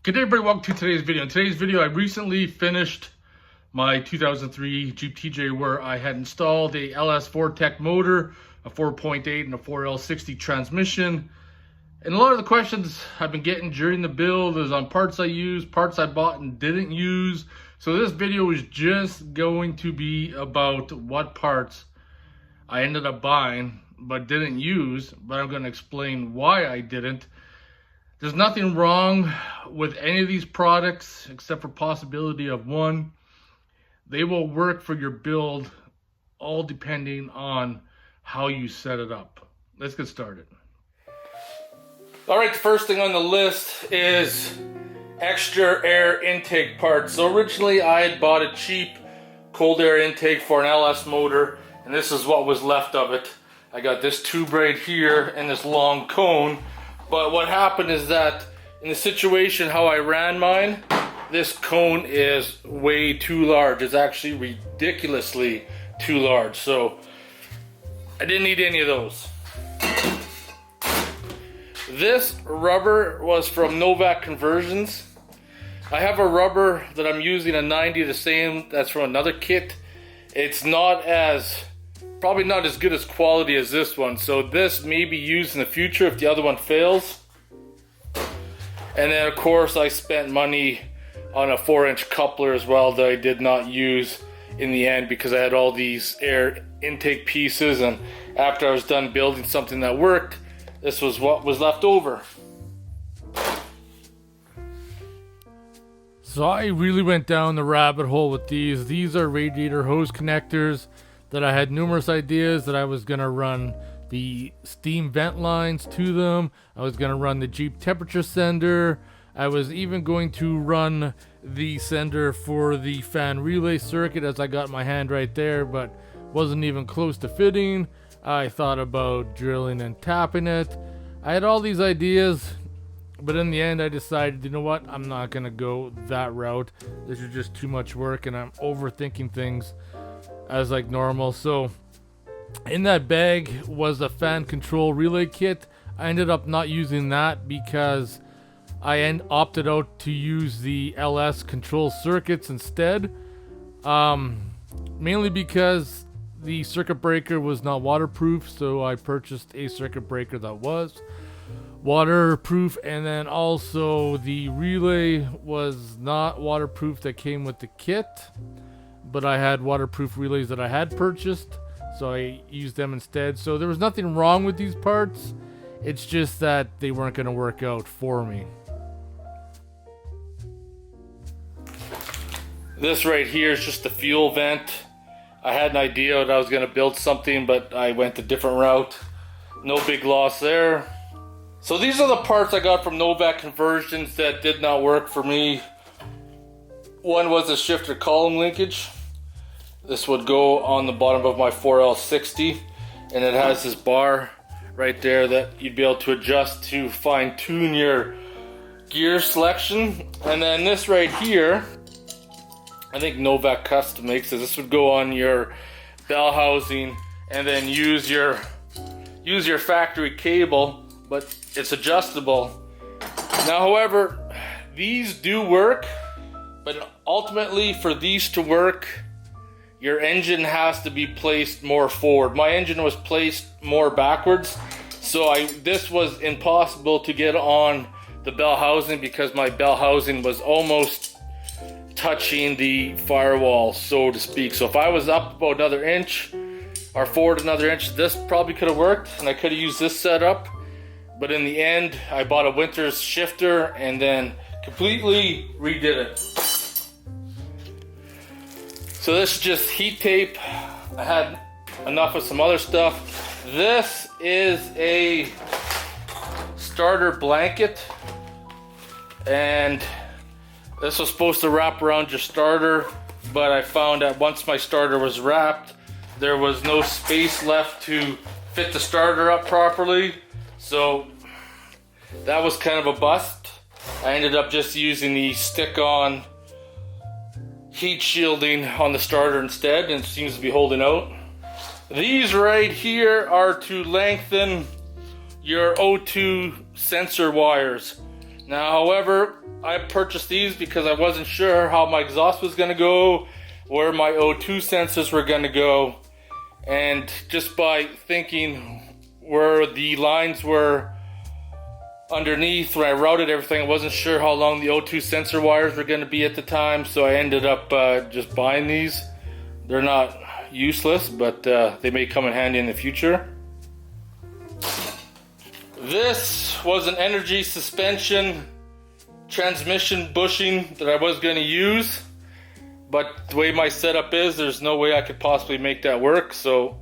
Good day everybody, welcome to today's video. In today's video, I recently finished my 2003 Jeep TJ where I had installed a LS4 Tech motor, a 4.8 and a 4L60 transmission. And a lot of the questions I've been getting during the build is on parts I used, parts I bought and didn't use. So this video is just going to be about what parts I ended up buying but didn't use, but I'm going to explain why I didn't. There's nothing wrong with any of these products except for possibility of one. They will work for your build, all depending on how you set it up. Let's get started. All right, the first thing on the list is extra air intake parts. So originally I had bought a cheap cold air intake for an LS motor, and this is what was left of it. I got this tube right here and this long cone. But what happened is that in the situation how I ran mine, this cone is way too large. It's actually ridiculously too large. So I didn't need any of those. This rubber was from Novak Conversions. I have a rubber that I'm using, a 90, the same, that's from another kit. It's probably not as good as quality as this one, so this may be used in the future if the other one fails. And then of course I spent money on a 4-inch coupler as well that I did not use in the end because I had all these air intake pieces, and after I was done building something that worked, this was what was left over. So I really went down the rabbit hole with these. These are radiator hose connectors that I had numerous ideas that I was going to run the steam vent lines to them. I was going to run the Jeep temperature sender. I was even going to run the sender for the fan relay circuit, as I got my hand right there, but wasn't even close to fitting. I thought about drilling and tapping it. I had all these ideas, but in the end I decided, you know what, I'm not going to go that route. This is just too much work and I'm overthinking things as like normal. So in that bag was a fan control relay kit. I ended up not using that because I opted out to use the LS control circuits instead, mainly because the circuit breaker was not waterproof, so I purchased a circuit breaker that was waterproof, and then also the relay was not waterproof that came with the kit, but I had waterproof relays that I had purchased, so I used them instead. So there was nothing wrong with these parts, it's just that they weren't going to work out for me. This right here is just the fuel vent. I had an idea that I was going to build something, but I went a different route. No big loss there. So these are the parts I got from Novak Conversions that did not work for me. One was a shifter column linkage. This would go on the bottom of my 4L60, and it has this bar right there that you'd be able to adjust to fine tune your gear selection. And then this right here, I think Novak Custom makes it. This would go on your bell housing and then use your factory cable, but it's adjustable. Now, however, these do work, but ultimately for these to work, your engine has to be placed more forward. My engine was placed more backwards, so this was impossible to get on the bell housing because my bell housing was almost touching the firewall, so to speak. So if I was up about another inch or forward another inch, this probably could have worked and I could have used this setup. But in the end, I bought a Winters shifter and then completely redid it. So this is just heat tape. I had enough of some other stuff. This is a starter blanket, and this was supposed to wrap around your starter, but I found that once my starter was wrapped, there was no space left to fit the starter up properly. So that was kind of a bust. I ended up just using the stick-on heat shielding on the starter instead, and it seems to be holding out. These right here are to lengthen your O2 sensor wires. Now, however, I purchased these because I wasn't sure how my exhaust was going to go, where my O2 sensors were going to go, and just by thinking where the lines were underneath when I routed everything, I wasn't sure how long the O2 sensor wires were going to be at the time, so I ended up just buying these. They're not useless, but they may come in handy in the future. This was an energy suspension transmission bushing that I was going to use, but the way my setup is, there's no way I could possibly make that work, so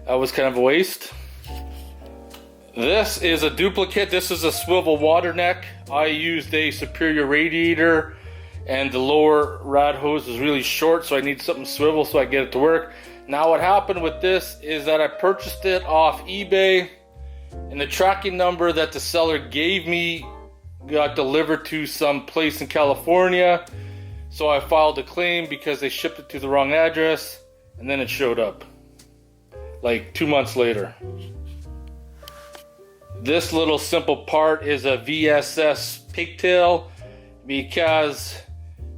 that was kind of a waste. This is a duplicate. This is a swivel water neck. I used a superior radiator and the lower rad hose is really short, so I need something swivel so I get it to work. Now what happened with this is that I purchased it off eBay, and the tracking number that the seller gave me got delivered to some place in California. So I filed a claim because they shipped it to the wrong address, and then it showed up like 2 months later. This little simple part is a Vss Pigtail, because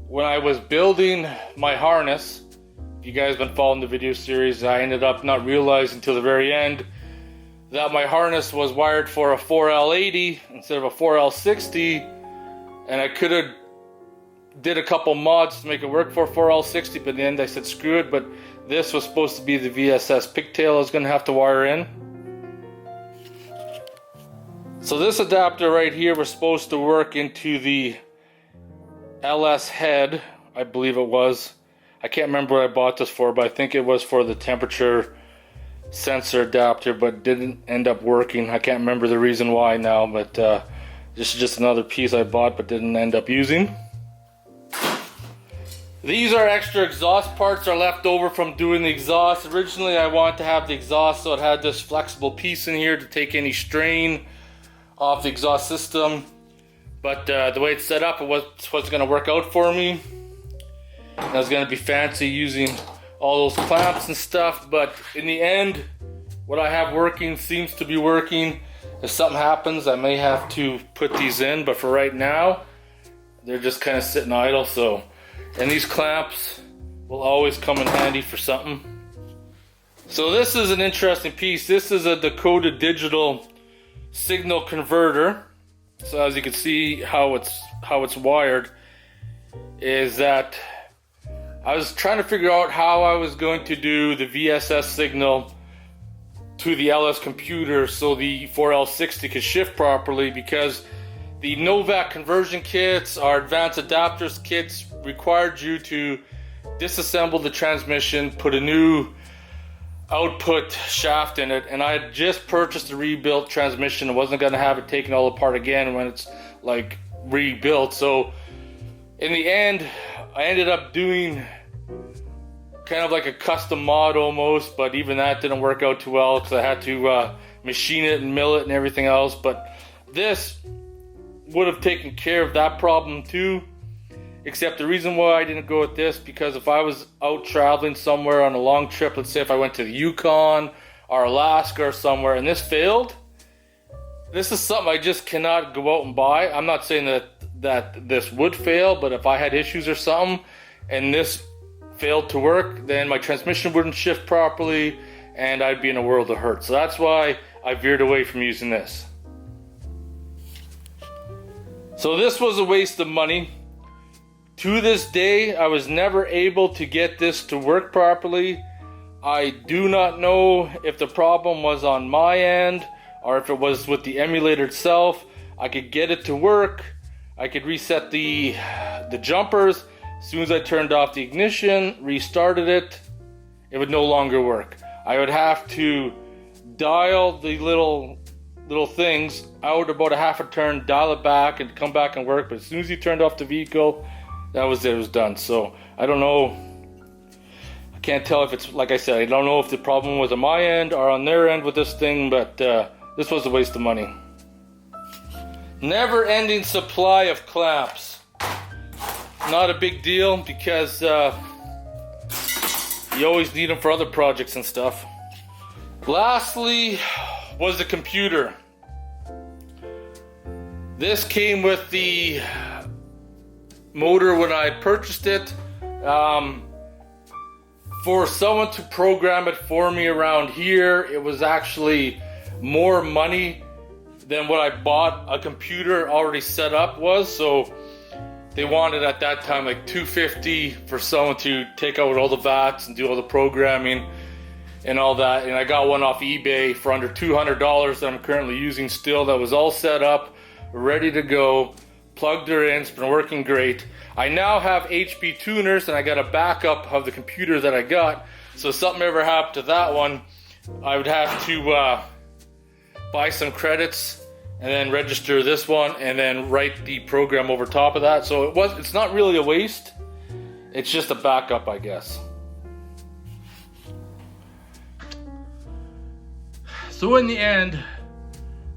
when I was building my harness, if you guys have been following the video series, I ended up not realizing until the very end that my harness was wired for a 4L80 instead of a 4L60, and I could have did a couple mods to make it work for 4L60, but in the end I said screw it. But this was supposed to be the Vss Pigtail I was going to have to wire in. So this adapter right here was supposed to work into the LS head, I believe it was. I can't remember what I bought this for, but I think it was for the temperature sensor adapter, but didn't end up working. I can't remember the reason why now, but this is just another piece I bought but didn't end up using. These are extra exhaust parts that are left over from doing the exhaust. Originally I wanted to have the exhaust so it had this flexible piece in here to take any strain off the exhaust system, but the way it's set up, it wasn't going to work out for me. I was going to be fancy using all those clamps and stuff, but in the end, what I have working seems to be working. If something happens, I may have to put these in, but for right now, they're just kind of sitting idle. So, and these clamps will always come in handy for something. So this is an interesting piece. This is a Decoded digital signal converter. So as you can see how it's wired is that I was trying to figure out how I was going to do the VSS signal to the LS computer so the 4L60 could shift properly, because the Novak conversion kits, our advanced adapters kits, required you to disassemble the transmission, put a new output shaft in it, and I had just purchased a rebuilt transmission. I wasn't going to have it taken all apart again when it's like rebuilt. So in the end, I ended up doing kind of like a custom mod almost, but even that didn't work out too well because I had to machine it and mill it and everything else. But this would have taken care of that problem too, except the reason why I didn't go with this, because if I was out traveling somewhere on a long trip, let's say if I went to the Yukon or Alaska or somewhere and this failed, this is something I just cannot go out and buy. I'm not saying that this would fail, but if I had issues or something and this failed to work, then my transmission wouldn't shift properly and I'd be in a world of hurt. So that's why I veered away from using this. So this was a waste of money. To this day, I was never able to get this to work properly. I do not know if the problem was on my end or if it was with the emulator itself. I could get it to work. I could reset the jumpers. As soon as I turned off the ignition, restarted it, it would no longer work. I would have to dial the little things out about a half a turn, dial it back, and come back and work. But as soon as you turned off the vehicle, that was it. It was done. So I don't know. I can't tell if it's, like I said, I don't know if the problem was on my end or on their end with this thing, but this was a waste of money. Never-ending supply of clamps. Not a big deal because you always need them for other projects and stuff. Lastly was the computer. This came with the motor when I purchased it. For someone to program it for me around here, it was actually more money than what I bought a computer already set up was. So they wanted at that time like $250 for someone to take out all the VATs and do all the programming and all that. And I got one off eBay for under $200 that I'm currently using still, that was all set up, ready to go, plugged her in, it's been working great. I now have HP tuners and I got a backup of the computer that I got. So if something ever happened to that one, I would have to buy some credits and then register this one and then write the program over top of that. So it's not really a waste. It's just a backup, I guess. So in the end,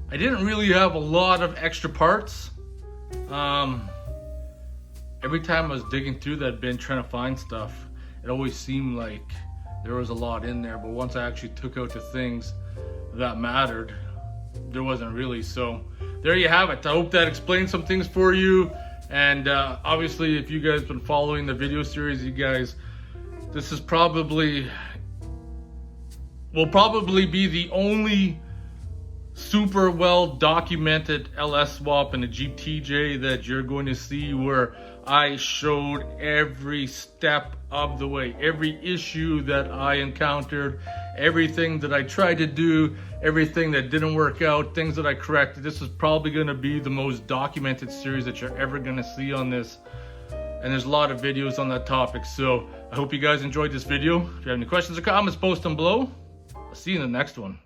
I didn't really have a lot of extra parts. Every time I was digging through that bin trying to find stuff, it always seemed like there was a lot in there, but once I actually took out the things that mattered, there wasn't really. So there you have it. I hope that explains some things for you. And obviously, if you guys been following the video series, you guys, this is will probably be the only super well documented LS swap in a Jeep TJ that you're going to see, where I showed every step of the way, every issue that I encountered, everything that I tried to do, everything that didn't work out, things that I corrected. This is probably going to be the most documented series that you're ever going to see on this, and there's a lot of videos on that topic. So I hope you guys enjoyed this video. If you have any questions or comments, post them below. I'll see you in the next one.